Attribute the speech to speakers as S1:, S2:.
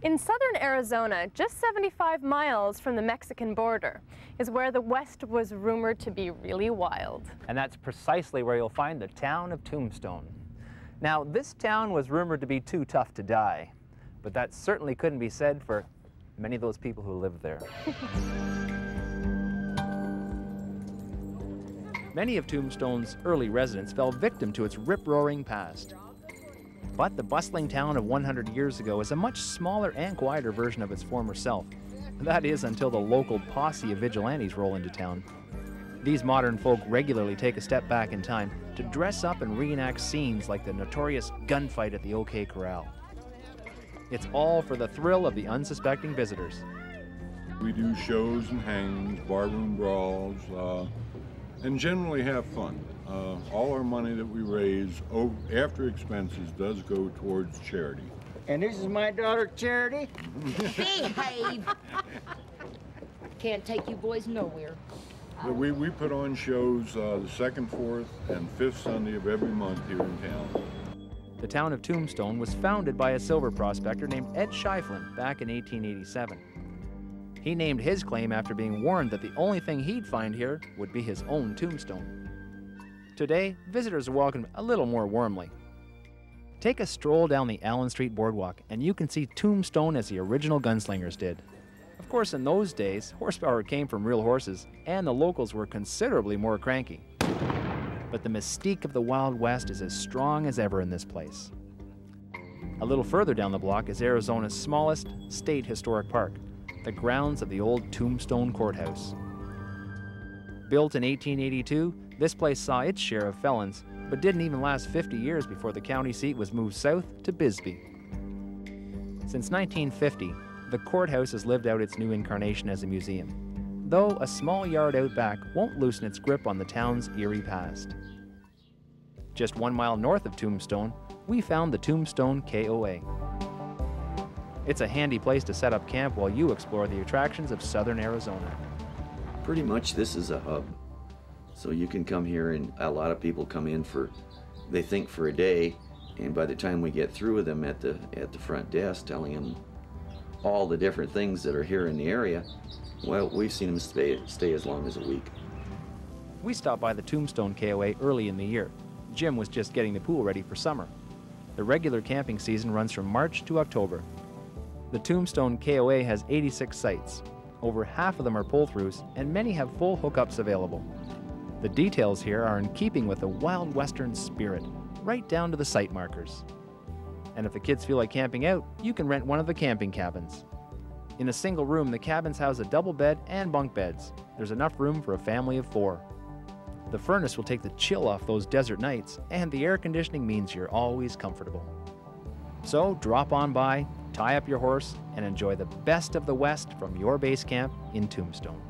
S1: In southern Arizona, just 75 miles from the Mexican border, is where the West was rumored to be really wild.
S2: And that's precisely where you'll find the town of Tombstone. Now, this town was rumored to be too tough to die, but that certainly couldn't be said for many of those people who lived there. Many of Tombstone's early residents fell victim to its rip-roaring past. But the bustling town of 100 years ago is a much smaller and quieter version of its former self. That is, until the local posse of vigilantes roll into town. These modern folk regularly take a step back in time to dress up and reenact scenes like the notorious gunfight at the OK Corral. It's all for the thrill of the unsuspecting visitors.
S3: We do shows and hangings, barroom brawls, and generally have fun. All our money that we raise after expenses does go towards charity.
S4: And this is my daughter, Charity.
S5: Behave! Can't take you boys nowhere.
S3: But we put on shows the second, fourth, and fifth Sunday of every month here in town.
S2: The town of Tombstone was founded by a silver prospector named Ed Shiflin back in 1887. He named his claim after being warned that the only thing he'd find here would be his own tombstone. Today, visitors are welcomed a little more warmly. Take a stroll down the Allen Street Boardwalk and you can see Tombstone as the original gunslingers did. Of course, in those days, horsepower came from real horses and the locals were considerably more cranky. But the mystique of the Wild West is as strong as ever in this place. A little further down the block is Arizona's smallest state historic park, the grounds of the Old Tombstone Courthouse. Built in 1882, this place saw its share of felons, but didn't even last 50 years before the county seat was moved south to Bisbee. Since 1950, the courthouse has lived out its new incarnation as a museum, though a small yard out back won't loosen its grip on the town's eerie past. Just 1 mile north of Tombstone, we found the Tombstone Koa. It's a handy place to set up camp while you explore the attractions of southern Arizona.
S6: Pretty much this is a hub. So you can come here, and a lot of people come in they think for a day, and by the time we get through with them at the front desk telling them all the different things that are here in the area, well, we've seen them stay as long as a week.
S2: We stopped by the Tombstone Koa early in the year. Jim was just getting the pool ready for summer. The regular camping season runs from March to October. The Tombstone Koa has 86 sites. Over half of them are pull-throughs, and many have full hookups available. The details here are in keeping with the Wild Western spirit, right down to the site markers. And if the kids feel like camping out, you can rent one of the camping cabins. In a single room, the cabins house a double bed and bunk beds. There's enough room for a family of 4. The furnace will take the chill off those desert nights, and the air conditioning means you're always comfortable. So drop on by, tie up your horse, and enjoy the best of the West from your base camp in Tombstone.